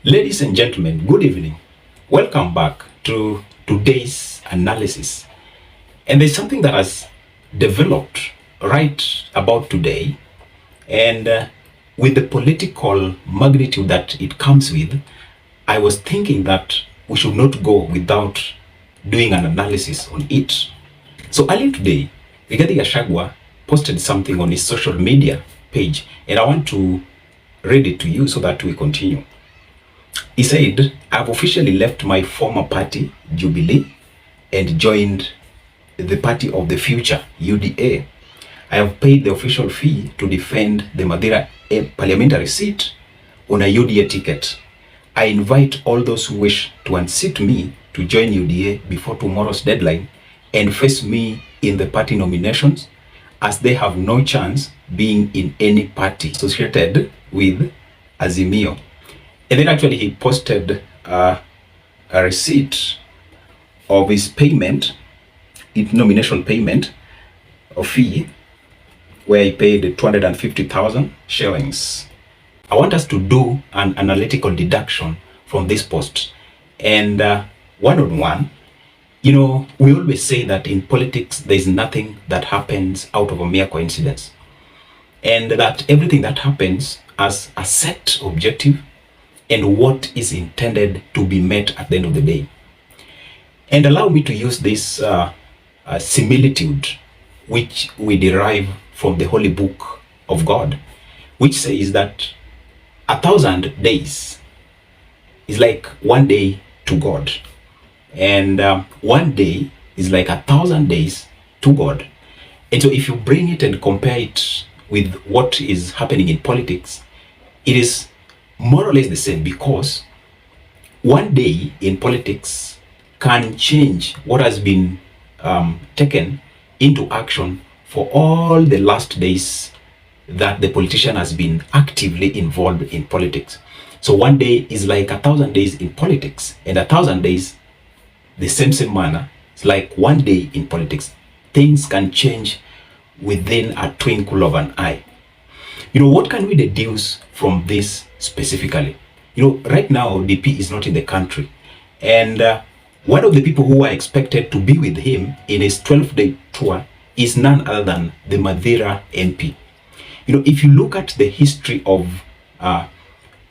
Ladies and gentlemen, good evening. Welcome back to today's analysis. And there's something that has developed right about today, and with the political magnitude that it comes with, I was thinking that we should not go without doing an analysis on it. So earlier today, Rigadhi Gachagua posted something on his social media page, and I want to read it to you so that we continue. He said, I've officially left my former party, Jubilee, and joined the party of the future, UDA. I have paid the official fee to defend the Madeira parliamentary seat on a UDA ticket. I invite all those who wish to unseat me to join UDA before tomorrow's deadline and face me in the party nominations, as they have no chance being in any party associated with Azimio. And then actually he posted a receipt of his payment, nomination payment of fee, where he paid 250,000 shillings. I want us to do an analytical deduction from this post. And one-on-one, you know, we always say that in politics, there's nothing that happens out of a mere coincidence. And that everything that happens has a set objective and what is intended to be met at the end of the day. And allow me to use this similitude, which we derive from the Holy Book of God, which says that 1,000 days is like one day to God. And one day is like 1,000 days to God. And so if you bring it and compare it with what is happening in politics, it is more or less the same, because one day in politics can change what has been taken into action for all the last days that the politician has been actively involved in politics. So one day is like 1,000 days in politics, and 1,000 days, the same manner, it's like one day in politics. Things can change within a twinkle of an eye. You know, what can we deduce from this specifically? You know, right now, DP is not in the country. And one of the people who are expected to be with him in his 12-day tour is none other than the Madeira MP. You know, if you look at the history of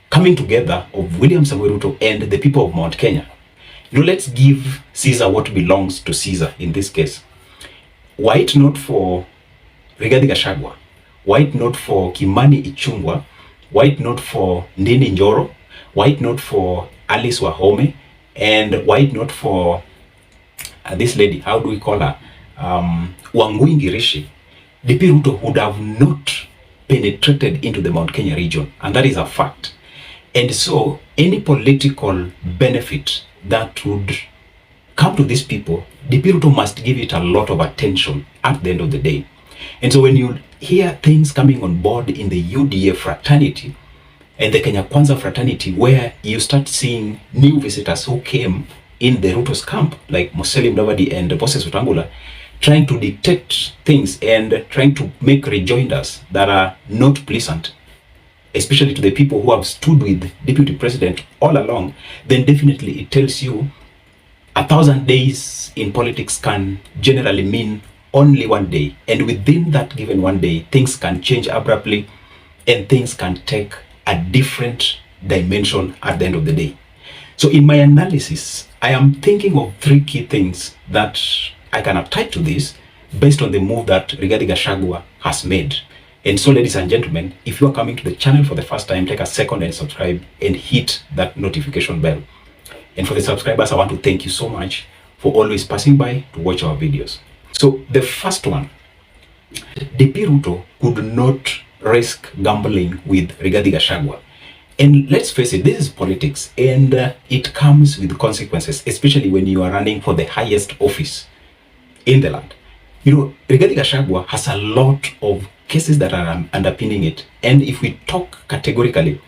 coming together of William Samoei Ruto and the people of Mount Kenya, you know, let's give Caesar what belongs to Caesar in this case. Were it not for Rigathi Gachagua, were it not for Kimani Ichung'wah, were it not for Ndindi Nyoro, were it not for Alice Wahome, and were it not for this lady, how do we call her, Wangui Ngirishi, DP Ruto would have not penetrated into the Mount Kenya region, and that is a fact. And so any political benefit that would come to these people, DP Ruto must give it a lot of attention at the end of the day. And so when you hear things coming on board in the UDA fraternity and the Kenya Kwanza fraternity, where you start seeing new visitors who came in the Ruto's camp, like Musalia Mudavadi and Moses Wetangula, trying to dictate things and trying to make rejoinders that are not pleasant, especially to the people who have stood with Deputy President all along, then definitely it tells you 1,000 days in politics can generally mean only one day, and within that given one day, things can change abruptly and things can take a different dimension at the end of the day. So in my analysis, I am thinking of three key things that I can apply to this based on the move that Rigathi Gachagua has made. And so, ladies and gentlemen, if you are coming to the channel for the first time, take a second and subscribe and hit that notification bell. And for the subscribers, I want to thank you so much for always passing by to watch our videos. So the first one, DP Ruto could not risk gambling with Rigathi Gachagua. And let's face it, this is politics, and it comes with consequences, especially when you are running for the highest office in the land. You know, Rigathi Gachagua has a lot of cases that are underpinning it. And if we talk categorically,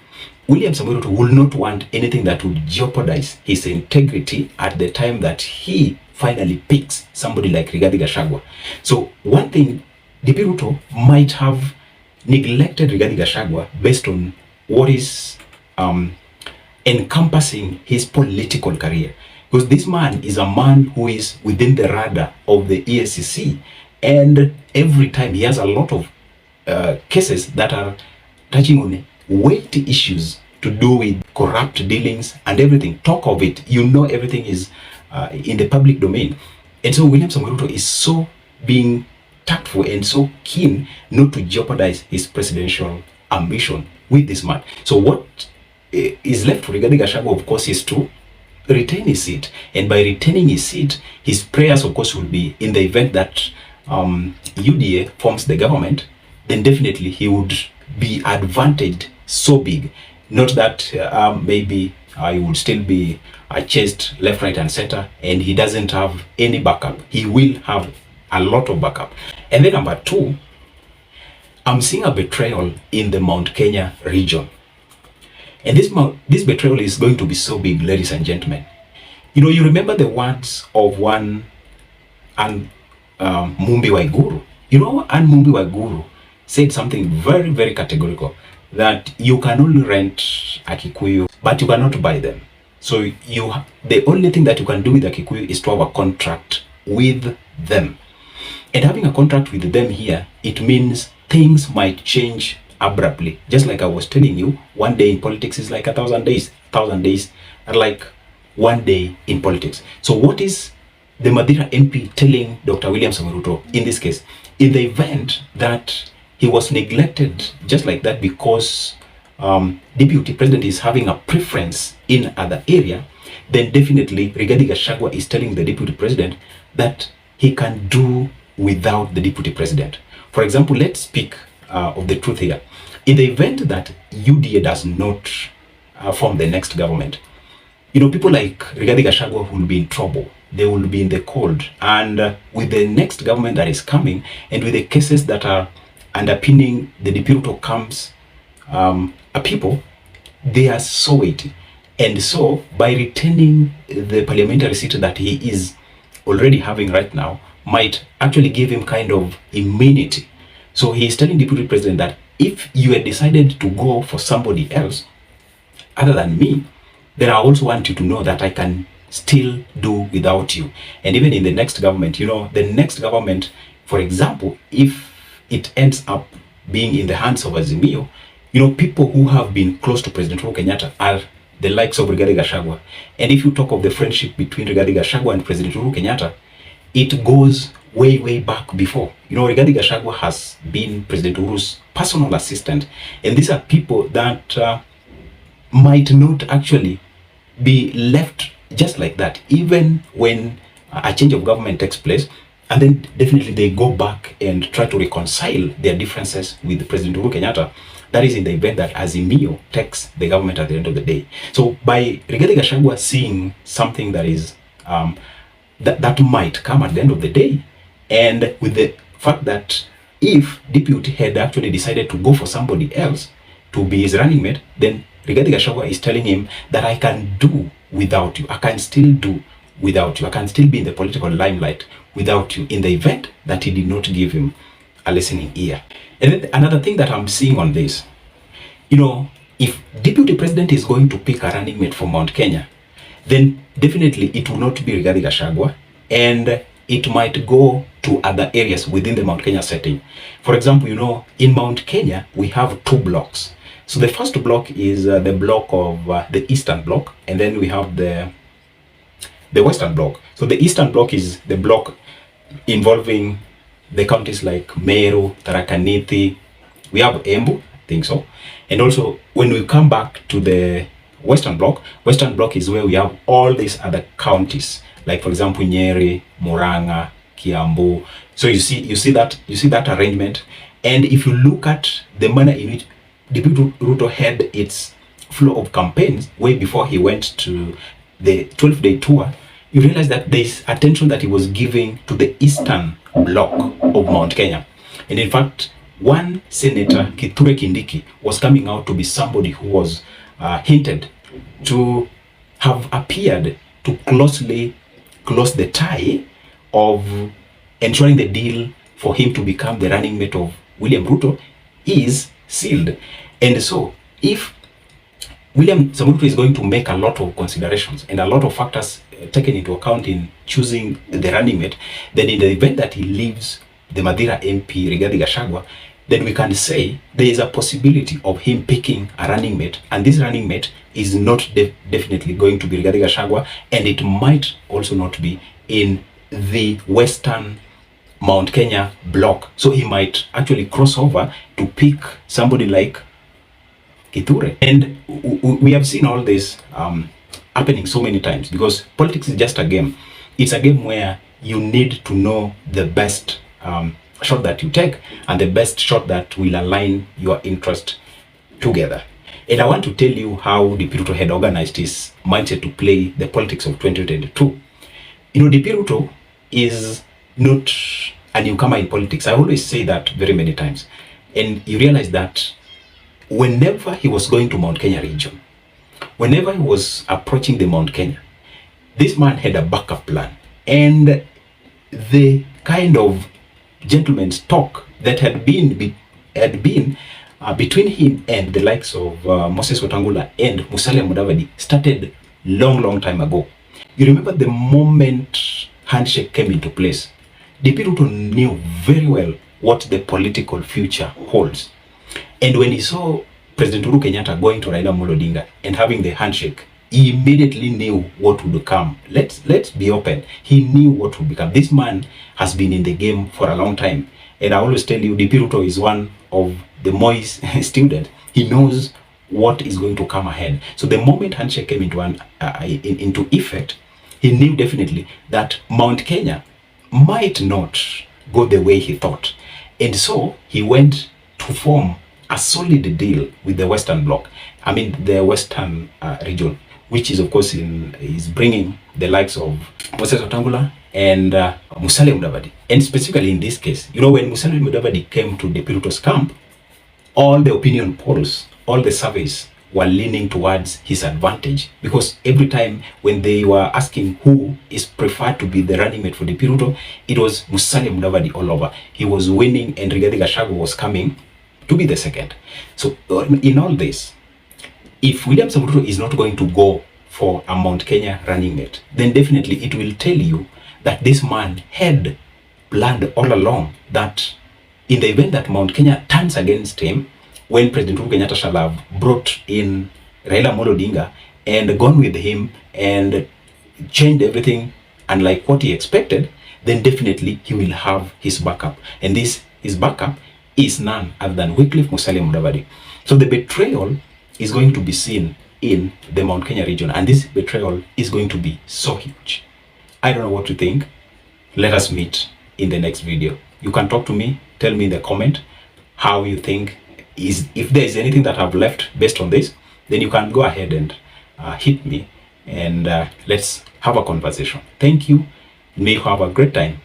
William Samoei Ruto will not want anything that would jeopardize his integrity at the time that he finally picks somebody like Rigathi Gachagua. So one thing, DP Ruto might have neglected Rigathi Gachagua based on what is encompassing his political career. Because this man is a man who is within the radar of the EACC, and every time he has a lot of cases that are touching on weighty issues to do with corrupt dealings and everything. Talk of it, everything is in the public domain. And so William Samoei Ruto is so being tactful and so keen not to jeopardize his presidential ambition with this man. So what is left for Rigathi Gachagua, of course, is to retain his seat. And by retaining his seat, his prayers, of course, will be in the event that UDA forms the government, then definitely he would be advantaged so big. Not that maybe he would still be chased left, right, and center, and he doesn't have any backup. He will have a lot of backup. And then number two, I'm seeing a betrayal in the Mount Kenya region. And this betrayal is going to be so big, ladies and gentlemen. You remember the words of one Mumbi Waiguru. Mumbi Waiguru said something very, very categorical, that you can only rent a Kikuyu, but you cannot buy them. So the only thing that you can do with a Kikuyu is to have a contract with them. And having a contract with them here, it means things might change abruptly. Just like I was telling you, one day in politics is like 1,000 days. 1,000 days are like one day in politics. So what is the Madira MP telling Dr. William Samoei Ruto in this case? In the event that he was neglected just like that because Deputy President is having a preference in other area, then definitely Rigathi Gachagua is telling the Deputy President that he can do without the Deputy President. For example, let's speak of the truth here. In the event that UDA does not form the next government, people like Rigathi Gachagua will be in trouble. They will be in the cold. And with the next government that is coming, and with the cases that are underpinning the Deputy comes people, they are so weighty. And so by retaining the parliamentary seat that he is already having right now, might actually give him kind of immunity. So he is telling the Deputy President that if you had decided to go for somebody else other than me, then I also want you to know that I can still do without you. And even in the next government, the next government, for example, if it ends up being in the hands of Azimio, people who have been close to President Uhuru Kenyatta are the likes of Rigathi Gachagua. And if you talk of the friendship between Rigathi Gachagua and President Uhuru Kenyatta, it goes way, way back before. Rigathi Gachagua has been President Uhuru's personal assistant. And these are people that might not actually be left just like that, even when a change of government takes place. And then definitely they go back and try to reconcile their differences with President Uhuru Kenyatta. That is in the event that Azimio takes the government at the end of the day. So by Rigathi Gachagua seeing something that is that might come at the end of the day, and with the fact that if Deputy had actually decided to go for somebody else to be his running mate, then Rigathi Gachagua is telling him that I can do without you. I can still do without you. I can still be in the political limelight without you, in the event that he did not give him a listening ear. And then another thing that I'm seeing on this, if Deputy President is going to pick a running mate for Mount Kenya, then definitely it will not be Rigathi Gachagua, and it might go to other areas within the Mount Kenya setting. For example, in Mount Kenya, we have two blocks. So the first block is the block of the Eastern Bloc, and then we have the Western Bloc. So the Eastern Bloc is the block involving the counties like Meru, Tharaka Nithi. We have Embu, I think so. And also, when we come back to the Western Bloc is where we have all these other counties, like for example Nyeri, Murang'a, Kiambu. So you see that arrangement. And if you look at the manner in which Deputy Ruto had its flow of campaigns way before he went to the 12-day tour, you realize that there's attention that he was giving to the Eastern Bloc of Mount Kenya. And in fact, one senator, Kithure Kindiki, was coming out to be somebody who was hinted to have appeared to closely close the tie of ensuring the deal for him to become the running mate of William Ruto is sealed. And so if William Samoei Ruto is going to make a lot of considerations and a lot of factors taken into account in choosing the running mate. Then in the event that he leaves the Madira MP, Rigathi Gachagua, then we can say there is a possibility of him picking a running mate, and this running mate is not definitely going to be Rigathi Gachagua, and it might also not be in the Western Mount Kenya block. So he might actually cross over to pick somebody like Kithure. And we have seen all this happening so many times, because politics is just a game. It's a game where you need to know the best shot that you take and the best shot that will align your interest together. And I want to tell you how DP Ruto had organized his mindset to play the politics of 2022. You know, DP Ruto is not a newcomer in politics. I always say that very many times. And you realize that whenever he was going to Mount Kenya region, whenever he was approaching the Mount Kenya, this man had a backup plan. And the kind of gentleman's talk that had been between him and the likes of Moses Wetangula and Musalia Mudavadi started long time ago. You remember the moment handshake came into place, DP Ruto knew very well what the political future holds. And when he saw President Uhuru Kenyatta going to Raila Amolo Odinga and having the handshake, he immediately knew what would come. Let's be open. He knew what would become. This man has been in the game for a long time. And I always tell you, DP Ruto is one of the Moi's students. He knows what is going to come ahead. So the moment handshake came into effect, he knew definitely that Mount Kenya might not go the way he thought. And so he went to form a solid deal with the Western Bloc. I mean, the Western region, which is, of course, is bringing the likes of Moses Wetangula and Musalia Mudavadi. And specifically in this case, you know, when Musalia Mudavadi came to DP Ruto's camp, all the opinion polls, all the surveys were leaning towards his advantage, because every time when they were asking who is preferred to be the running mate for DP Ruto, it was Musalia Mudavadi all over. He was winning and Rigathi Gachagua was coming to be the second. So in all this, if William Samoei Ruto is not going to go for a Mount Kenya running mate, then definitely it will tell you that this man had planned all along that in the event that Mount Kenya turns against him, when President Uhuru Kenyatta shall have brought in Raila Amolo Odinga and gone with him and changed everything unlike what he expected, then definitely he will have his backup. And his backup is none other than Wycliffe Musalia Mudavadi. So the betrayal is going to be seen in the Mount Kenya region, and this betrayal is going to be so huge. I don't know what to think. Let us meet in the next video. You can talk to me, tell me in the comment how you think, if there is anything that I've left based on this, then you can go ahead and hit me and let's have a conversation. Thank you. May you have a great time.